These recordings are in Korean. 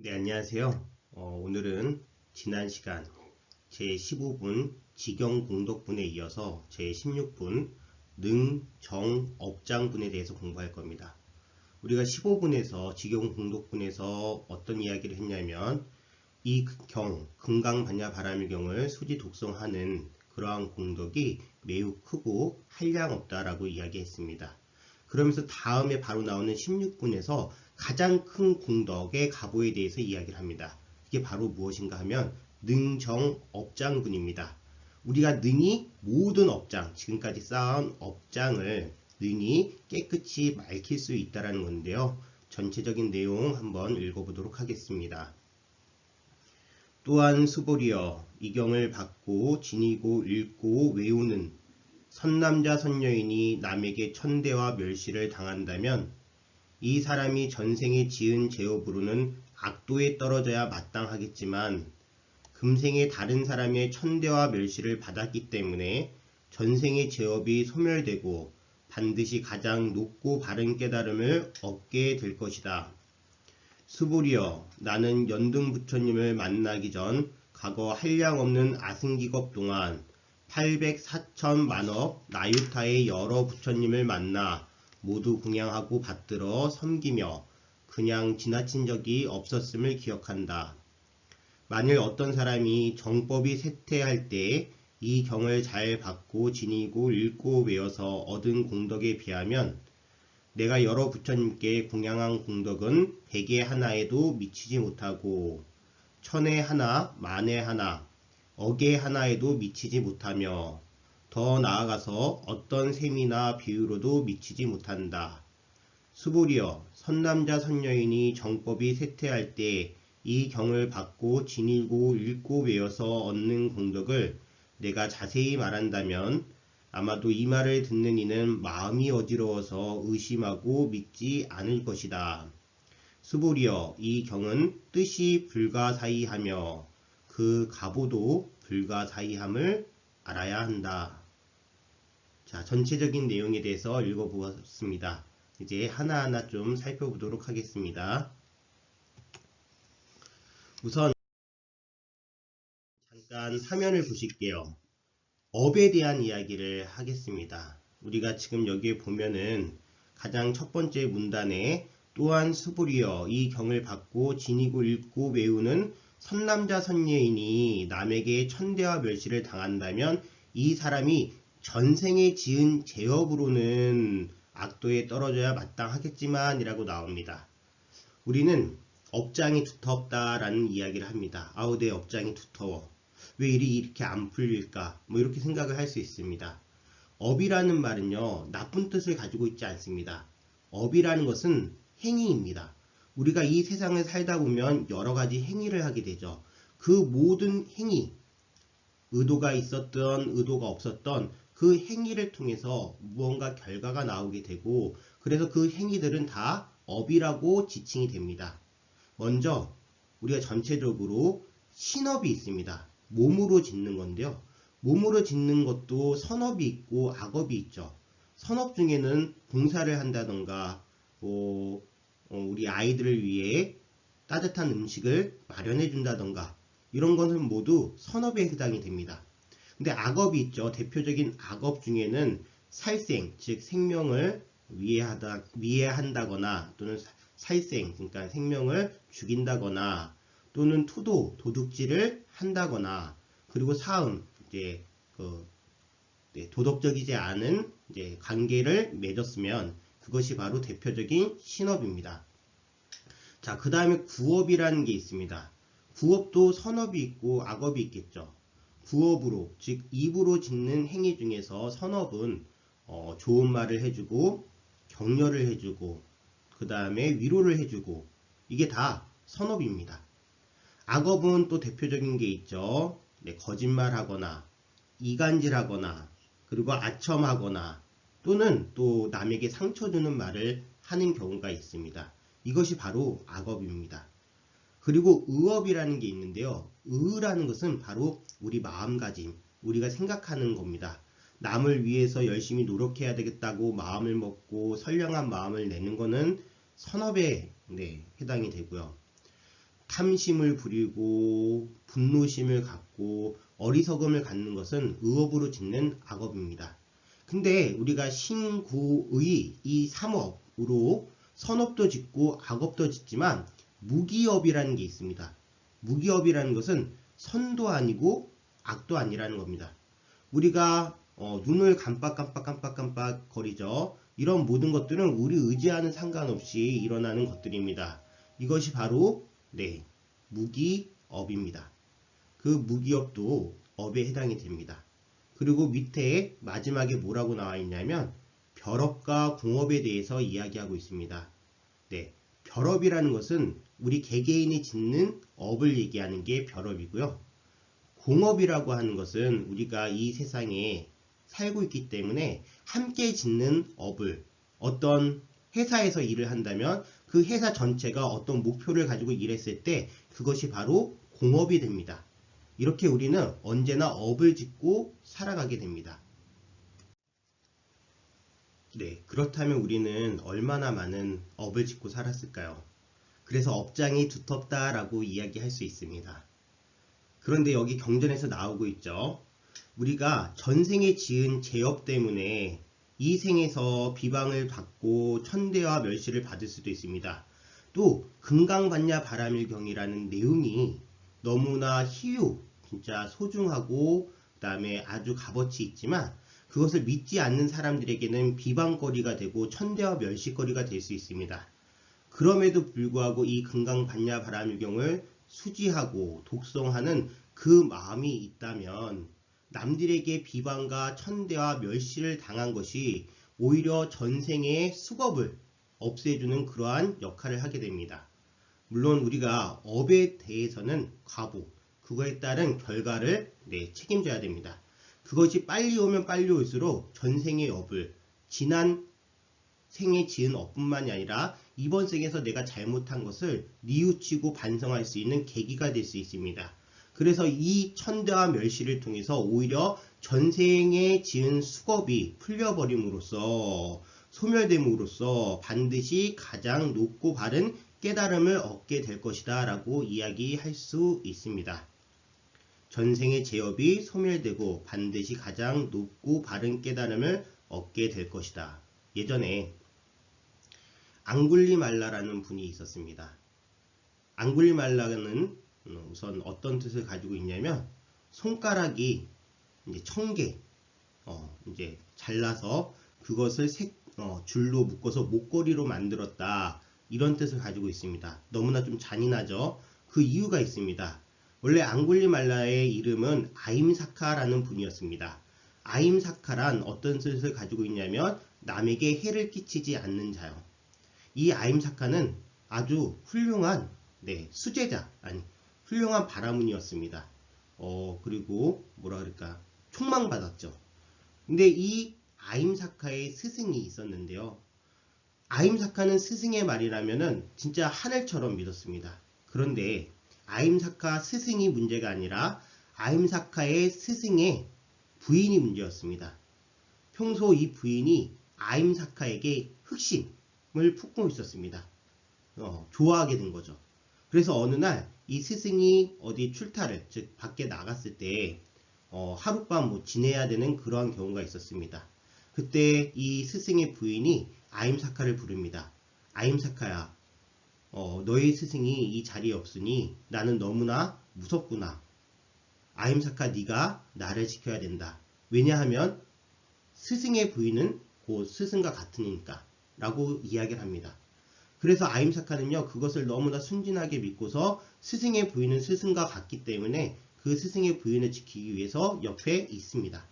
네, 안녕하세요. 오늘은 지난 시간 제15분 직영공덕분에 이어서 제16분 능정업장분에 대해서 공부할 겁니다. 우리가 15분에서 직영공덕분에서 어떤 이야기를 했냐면 이 금강반야바라밀경을 수지 독성하는 그러한 공덕이 매우 크고 한량없다라고 이야기했습니다. 그러면서 다음에 바로 나오는 16분에서 가장 큰 공덕의 가보에 대해서 이야기를 합니다. 이게 바로 무엇인가 하면 능정업장분입니다. 우리가 능히 모든 업장, 지금까지 쌓은 업장을 능히 깨끗이 맑힐 수 있다는 건데요. 전체적인 내용 한번 읽어보도록 하겠습니다. 또한 수보리여 이경을 받고 지니고 읽고 외우는 선남자 선여인이 남에게 천대와 멸시를 당한다면 이 사람이 전생에 지은 죄업으로는 악도에 떨어져야 마땅하겠지만 금생에 다른 사람의 천대와 멸시를 받았기 때문에 전생의 죄업이 소멸되고 반드시 가장 높고 바른 깨달음을 얻게 될 것이다. 수보리여 나는 연등부처님을 만나기 전 과거 한량없는 아승기겁 동안 804천만억 나유타의 여러 부처님을 만나 모두 공양하고 받들어 섬기며 그냥 지나친 적이 없었음을 기억한다. 만일 어떤 사람이 정법이 쇠퇴할 때 이 경을 잘 받고 지니고 읽고 외워서 얻은 공덕에 비하면 내가 여러 부처님께 공양한 공덕은 백에 하나에도 미치지 못하고 천에 하나, 만에 하나, 억에 하나에도 미치지 못하며 더 나아가서 어떤 셈이나 비유로도 미치지 못한다. 수보리여 선남자 선여인이 정법이 쇠퇴할 때 이 경을 받고 지니고 읽고 외워서 얻는 공덕을 내가 자세히 말한다면 아마도 이 말을 듣는 이는 마음이 어지러워서 의심하고 믿지 않을 것이다. 수보리여 이 경은 뜻이 불가사의하며 그 가보도 불가사의함을 알아야 한다. 자, 전체적인 내용에 대해서 읽어보았습니다. 이제 하나하나 좀 살펴보도록 하겠습니다. 우선 잠깐 화면을 보실게요. 업에 대한 이야기를 하겠습니다. 우리가 지금 여기에 보면은 가장 첫 번째 문단에 또한 수보리여 이 경을 받고 지니고 읽고 외우는 선남자 선예인이 남에게 천대와 멸시를 당한다면 이 사람이 전생에 지은 죄업으로는 악도에 떨어져야 마땅하겠지만 이라고 나옵니다. 우리는 업장이 두텁다라는 이야기를 합니다. 아우 내 업장이 두터워. 왜 일이 이렇게 안 풀릴까? 뭐 이렇게 생각을 할 수 있습니다. 업이라는 말은요, 나쁜 뜻을 가지고 있지 않습니다. 업이라는 것은 행위입니다. 우리가 이 세상을 살다 보면 여러 가지 행위를 하게 되죠. 그 모든 행위, 의도가 있었던 의도가 없었던 그 행위를 통해서 무언가 결과가 나오게 되고, 그래서 그 행위들은 다 업이라고 지칭이 됩니다. 먼저 우리가 전체적으로 신업이 있습니다. 몸으로 짓는 건데요. 몸으로 짓는 것도 선업이 있고 악업이 있죠. 선업 중에는 봉사를 한다던가 우리 아이들을 위해 따뜻한 음식을 마련해 준다던가 이런 것은 모두 선업에 해당이 됩니다. 근데 악업이 있죠. 대표적인 악업 중에는 살생, 즉 생명을 위해한다거나 또는 살생, 그러니까 생명을 죽인다거나 또는 투도, 도둑질을 한다거나 그리고 사음, 이제 도덕적이지 않은 이제 관계를 맺었으면 그것이 바로 대표적인 신업입니다. 자, 그 다음에 구업이라는 게 있습니다. 구업도 선업이 있고 악업이 있겠죠. 구업으로, 즉 입으로 짓는 행위 중에서 선업은 좋은 말을 해주고 격려를 해주고 그 다음에 위로를 해주고 이게 다 선업입니다. 악업은 또 대표적인 게 있죠. 네, 거짓말하거나 이간질하거나 그리고 아첨하거나 또는 또 남에게 상처 주는 말을 하는 경우가 있습니다. 이것이 바로 악업입니다. 그리고 의업이라는 게 있는데요. 의라는 것은 바로 우리 마음가짐, 우리가 생각하는 겁니다. 남을 위해서 열심히 노력해야 되겠다고 마음을 먹고 선량한 마음을 내는 것은 선업에 해당이 되고요. 탐심을 부리고 분노심을 갖고 어리석음을 갖는 것은 의업으로 짓는 악업입니다. 근데 우리가 신구의 이 삼업으로 선업도 짓고 악업도 짓지만 무기업이라는 게 있습니다. 무기업이라는 것은 선도 아니고 악도 아니라는 겁니다. 우리가 눈을 깜빡깜빡 거리죠. 이런 모든 것들은 우리 의지와는 상관없이 일어나는 것들입니다. 이것이 바로 무기업입니다. 그 무기업도 업에 해당이 됩니다. 그리고 밑에 마지막에 뭐라고 나와 있냐면 별업과 공업에 대해서 이야기하고 있습니다. 별업이라는 것은 우리 개개인이 짓는 업을 얘기하는 게 별업이고요. 공업이라고 하는 것은 우리가 이 세상에 살고 있기 때문에 함께 짓는 업을, 어떤 회사에서 일을 한다면 그 회사 전체가 어떤 목표를 가지고 일했을 때 그것이 바로 공업이 됩니다. 이렇게 우리는 언제나 업을 짓고 살아가게 됩니다. 그렇다면 우리는 얼마나 많은 업을 짓고 살았을까요? 그래서 업장이 두텁다라고 이야기할 수 있습니다. 그런데 여기 경전에서 나오고 있죠. 우리가 전생에 지은 죄업 때문에 이 생에서 비방을 받고 천대와 멸시를 받을 수도 있습니다. 또 금강반야 바라밀경이라는 내용이 너무나 희유, 진짜 소중하고 그 다음에 아주 값어치 있지만 그것을 믿지 않는 사람들에게는 비방거리가 되고 천대와 멸시거리가 될 수 있습니다. 그럼에도 불구하고 이 금강반야 바라밀경을 수지하고 독송하는 그 마음이 있다면 남들에게 비방과 천대와 멸시를 당한 것이 오히려 전생의 수겁을 없애주는 그러한 역할을 하게 됩니다. 물론 우리가 업에 대해서는 과보, 그거에 따른 결과를 책임져야 됩니다. 그것이 빨리 오면 빨리 올수록 전생의 업을 지난 생에 지은 업뿐만이 아니라 이번 생에서 내가 잘못한 것을 뉘우치고 반성할 수 있는 계기가 될 수 있습니다. 그래서 이 천대와 멸시를 통해서 오히려 전생에 지은 수겁이 풀려버림으로써 소멸됨으로써 반드시 가장 높고 바른 깨달음을 얻게 될 것이다 라고 이야기할 수 있습니다. 전생의 죄업이 소멸되고 반드시 가장 높고 바른 깨달음을 얻게 될 것이다. 예전에 앙굴리말라라는 분이 있었습니다. 앙굴리말라는 우선 어떤 뜻을 가지고 있냐면 손가락이 이제 1000개 이제 잘라서 그것을 줄로 묶어서 목걸이로 만들었다. 이런 뜻을 가지고 있습니다. 너무나 좀 잔인하죠. 그 이유가 있습니다. 원래 앙굴리말라의 이름은 아임사카라는 분이었습니다. 아임사카란 어떤 뜻을 가지고 있냐면 남에게 해를 끼치지 않는 자요. 이 아임사카는 아주 훌륭한 수제자, 아니 훌륭한 바라문이었습니다. 그리고 뭐라 그럴까 총망받았죠. 근데 이 아임사카의 스승이 있었는데요. 아임사카는 스승의 말이라면은 진짜 하늘처럼 믿었습니다. 그런데 아임사카 스승이 문제가 아니라 아임사카의 스승의 부인이 문제였습니다. 평소 이 부인이 아임사카에게 흑심을 품고 있었습니다. 좋아하게 된 거죠. 그래서 어느 날 이 스승이 어디 출타를, 즉 밖에 나갔을 때 하룻밤 지내야 되는 그러한 경우가 있었습니다. 그때 이 스승의 부인이 아임사카를 부릅니다. 아임사카야, 너의 스승이 이 자리에 없으니 나는 너무나 무섭구나. 아임사카, 네가 나를 지켜야 된다. 왜냐하면 스승의 부인은 곧 스승과 같으니까 라고 이야기를 합니다. 그래서 아임사카는요, 그것을 너무나 순진하게 믿고서 스승의 부인은 스승과 같기 때문에 그 스승의 부인을 지키기 위해서 옆에 있습니다.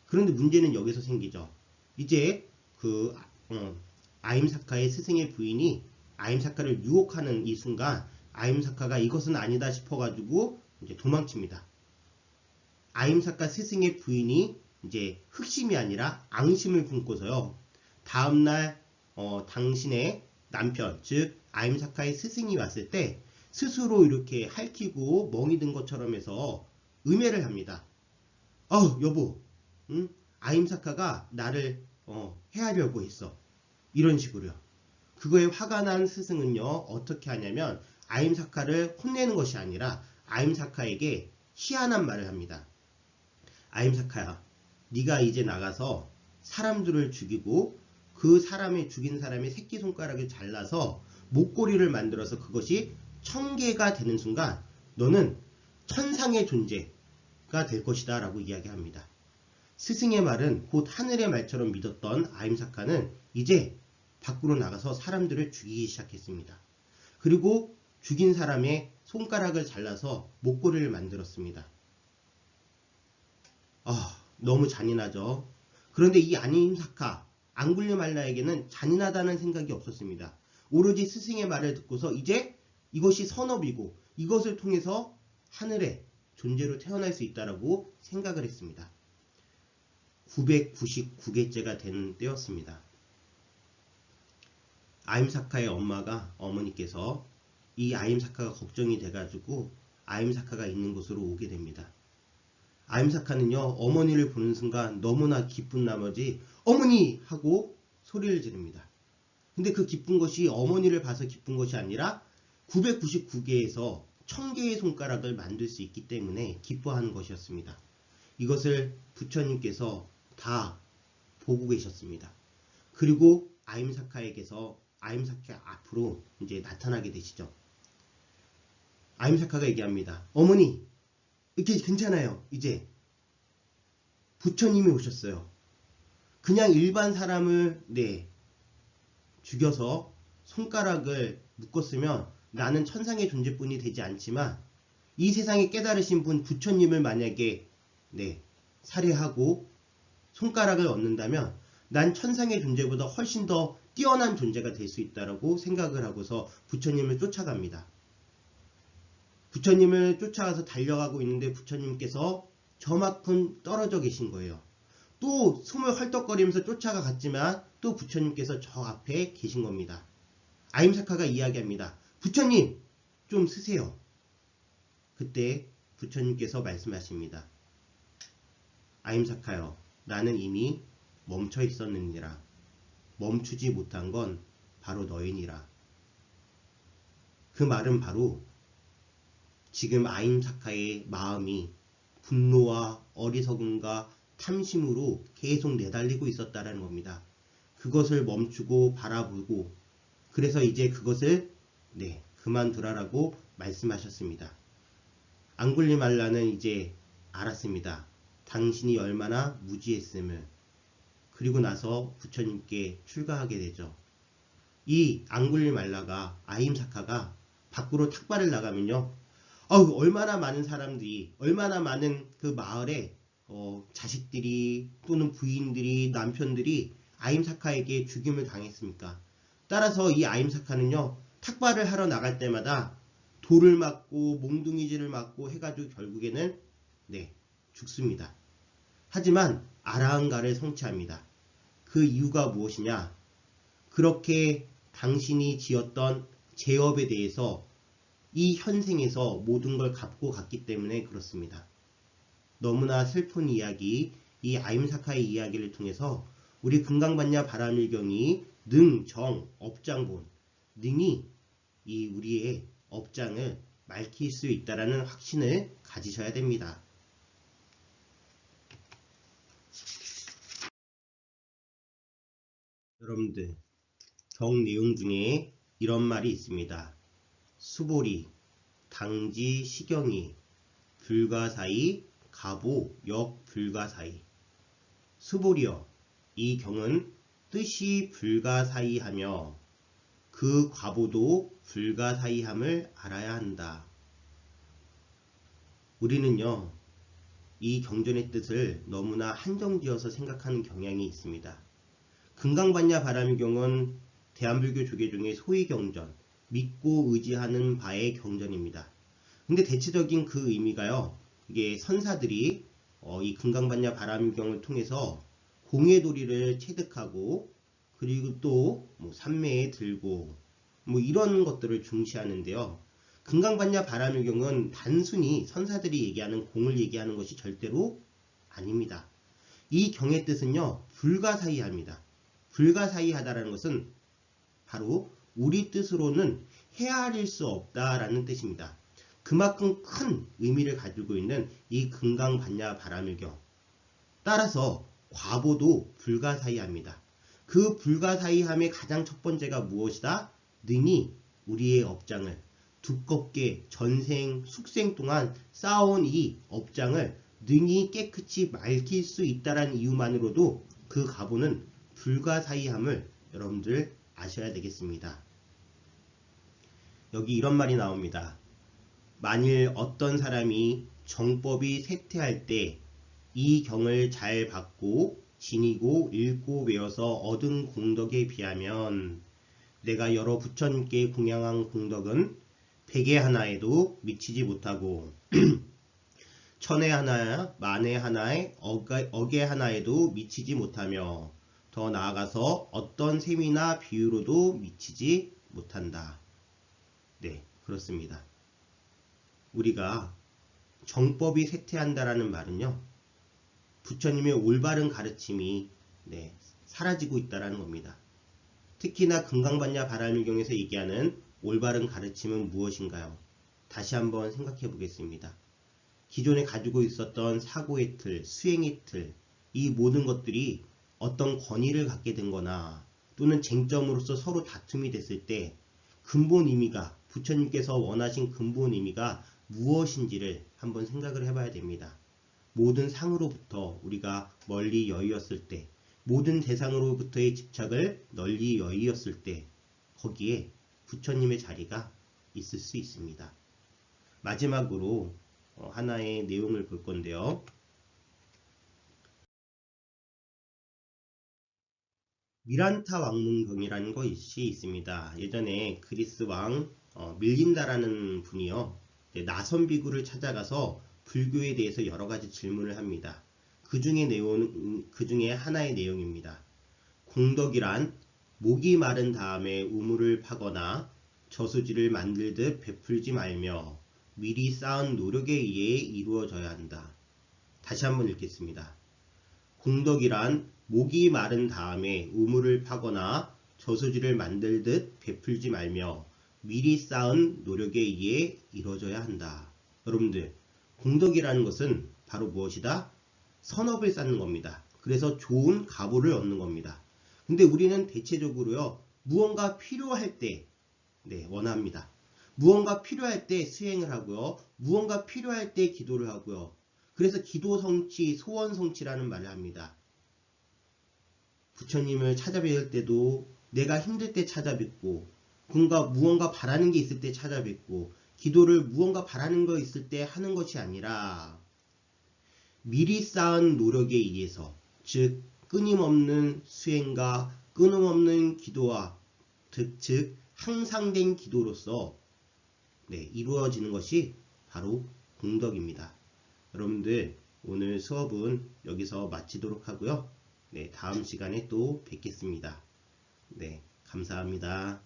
그런데 문제는 여기서 생기죠. 이제 그 아임사카의 스승의 부인이 아임사카를 유혹하는 이 순간 아임사카가 이것은 아니다 싶어가지고 이제 도망칩니다. 아임사카 스승의 부인이 이제 흑심이 아니라 앙심을 품고서요. 다음날 당신의 남편, 즉 아임사카의 스승이 왔을 때 스스로 이렇게 핥히고 멍이 든 것처럼 해서 음해를 합니다. 여보, 응? 아임사카가 나를 해하려고 했어. 이런 식으로요. 그거에 화가 난 스승은요, 어떻게 하냐면 아임사카를 혼내는 것이 아니라 아임사카에게 희한한 말을 합니다. 아임사카야, 네가 이제 나가서 사람들을 죽이고 그 사람의 죽인 사람의 새끼손가락을 잘라서 목걸이를 만들어서 그것이 1000개가 되는 순간 너는 천상의 존재가 될 것이다 라고 이야기합니다. 스승의 말은 곧 하늘의 말처럼 믿었던 아임사카는 이제 밖으로 나가서 사람들을 죽이기 시작했습니다. 그리고 죽인 사람의 손가락을 잘라서 목걸이를 만들었습니다. 너무 잔인하죠. 그런데 이 아임사카, 앙굴리말라에게는 잔인하다는 생각이 없었습니다. 오로지 스승의 말을 듣고서 이제 이것이 선업이고 이것을 통해서 하늘의 존재로 태어날 수 있다라고 생각을 했습니다. 999개째가 되는 때였습니다. 아임사카의 어머니께서 이 아임사카가 걱정이 돼가지고 아임사카가 있는 곳으로 오게 됩니다. 아임사카는요, 어머니를 보는 순간 너무나 기쁜 나머지 어머니! 하고 소리를 지릅니다. 근데 그 기쁜 것이 어머니를 봐서 기쁜 것이 아니라 999개에서 1000개의 손가락을 만들 수 있기 때문에 기뻐하는 것이었습니다. 이것을 부처님께서 다 보고 계셨습니다. 그리고 아임사카 앞으로 이제 나타나게 되시죠. 아임사카가 얘기합니다. 어머니, 이렇게 괜찮아요. 이제 부처님이 오셨어요. 그냥 일반 사람을 죽여서 손가락을 묶었으면 나는 천상의 존재뿐이 되지 않지만 이 세상에 깨달으신 분 부처님을 만약에 살해하고 손가락을 얻는다면 난 천상의 존재보다 훨씬 더 뛰어난 존재가 될 수 있다고 생각을 하고서 부처님을 쫓아갑니다. 부처님을 쫓아가서 달려가고 있는데 부처님께서 저만큼 떨어져 계신 거예요. 또 숨을 헐떡거리면서 쫓아가 갔지만 또 부처님께서 저 앞에 계신 겁니다. 아임사카가 이야기합니다. 부처님, 좀 쓰세요. 그때 부처님께서 말씀하십니다. 아임사카요, 나는 이미 멈춰 있었느니라. 멈추지 못한 건 바로 너희니라. 그 말은 바로 지금 아임사카의 마음이 분노와 어리석음과 탐심으로 계속 내달리고 있었다는 겁니다. 그것을 멈추고 바라보고 그래서 이제 그것을 그만두라라고 말씀하셨습니다. 앙굴리말라는 이제 알았습니다. 당신이 얼마나 무지했음을. 그리고 나서 부처님께 출가하게 되죠. 이 앙굴리말라가 아임사카가 밖으로 탁발을 나가면요. 얼마나 많은 사람들이 얼마나 많은 그 마을에 자식들이 또는 부인들이 남편들이 아임사카에게 죽임을 당했습니까? 따라서 이 아임사카는요. 탁발을 하러 나갈 때마다 돌을 맞고 몽둥이질을 맞고 해가지고 결국에는 죽습니다. 하지만 아라한가를 성취합니다. 그 이유가 무엇이냐? 그렇게 당신이 지었던 죄업에 대해서 이 현생에서 모든 걸 갚고 갔기 때문에 그렇습니다. 너무나 슬픈 이야기, 이 아임사카의 이야기를 통해서 우리 금강반야 바라밀경이 능, 정, 업장본, 능이 이 우리의 업장을 맑힐 수 있다는 확신을 가지셔야 됩니다. 여러분들, 경 내용 중에 이런 말이 있습니다. 수보리, 당지, 시경이, 불가사의, 가보, 역, 불가사의. 수보리여, 이 경은 뜻이 불가사의하며 그 과보도 불가사의함을 알아야 한다. 우리는요, 이 경전의 뜻을 너무나 한정지어서 생각하는 경향이 있습니다. 금강반야 바라밀경은 대한불교 조계 중에 소위경전, 믿고 의지하는 바의 경전입니다. 근데 대체적인 그 의미가요, 이게 선사들이 이 금강반야 바라밀경을 통해서 공예도리를 체득하고 그리고 또 삼매에 들고 이런 것들을 중시하는데요. 금강반야 바라밀경은 단순히 선사들이 얘기하는 공을 얘기하는 것이 절대로 아닙니다. 이 경의 뜻은요, 불가사의합니다. 불가사의하다라는 것은 바로 우리 뜻으로는 헤아릴 수 없다라는 뜻입니다. 그만큼 큰 의미를 가지고 있는 이 금강반야 바라밀경. 따라서 과보도 불가사의합니다. 그 불가사의함의 가장 첫 번째가 무엇이다? 능히 우리의 업장을 두껍게 전생, 숙생 동안 쌓아온 이 업장을 능히 깨끗이 맑힐 수 있다는 이유만으로도 그 과보는 불가사의함을 여러분들 아셔야 되겠습니다. 여기 이런 말이 나옵니다. 만일 어떤 사람이 정법이 쇠퇴할 때 이 경을 잘 받고 지니고 읽고 외워서 얻은 공덕에 비하면 내가 여러 부처님께 공양한 공덕은 백에 하나에도 미치지 못하고 천에 하나, 만에 하나에 억에 하나에도 미치지 못하며 더 나아가서 어떤 셈이나 비유로도 미치지 못한다. 네, 그렇습니다. 우리가 정법이 쇠퇴한다라는 말은요, 부처님의 올바른 가르침이 사라지고 있다는 겁니다. 특히나 금강반야 바라밀경에서 얘기하는 올바른 가르침은 무엇인가요? 다시 한번 생각해 보겠습니다. 기존에 가지고 있었던 사고의 틀, 수행의 틀, 이 모든 것들이 어떤 권위를 갖게 된 거나 또는 쟁점으로서 서로 다툼이 됐을 때 근본 의미가, 부처님께서 원하신 근본 의미가 무엇인지를 한번 생각을 해봐야 됩니다. 모든 상으로부터 우리가 멀리 여의었을 때, 모든 대상으로부터의 집착을 널리 여의었을 때 거기에 부처님의 자리가 있을 수 있습니다. 마지막으로 하나의 내용을 볼 건데요. 미란타 왕문경이라는 것이 있습니다. 예전에 그리스 왕 밀린다라는 분이요, 나선 비구를 찾아가서 불교에 대해서 여러 가지 질문을 합니다. 그 중에 하나의 내용입니다. 공덕이란 목이 마른 다음에 우물을 파거나 저수지를 만들듯 베풀지 말며 미리 쌓은 노력에 의해 이루어져야 한다. 다시 한번 읽겠습니다. 공덕이란 목이 마른 다음에 우물을 파거나 저수지를 만들듯 베풀지 말며 미리 쌓은 노력에 의해 이루어져야 한다. 여러분들, 공덕이라는 것은 바로 무엇이다? 선업을 쌓는 겁니다. 그래서 좋은 가보를 얻는 겁니다. 근데 우리는 대체적으로요, 무언가 필요할 때 원합니다. 무언가 필요할 때 수행을 하고요, 무언가 필요할 때 기도를 하고요. 그래서 기도 성취, 소원 성취라는 말을 합니다. 부처님을 찾아뵐 때도 내가 힘들 때 찾아뵙고, 무언가 바라는 게 있을 때 찾아뵙고, 기도를 무언가 바라는 거 있을 때 하는 것이 아니라 미리 쌓은 노력에 의해서, 즉 끊임없는 수행과 끊임없는 기도와 즉 항상된 기도로서 이루어지는 것이 바로 공덕입니다. 여러분들, 오늘 수업은 여기서 마치도록 하고요. 다음 시간에 또 뵙겠습니다. 감사합니다.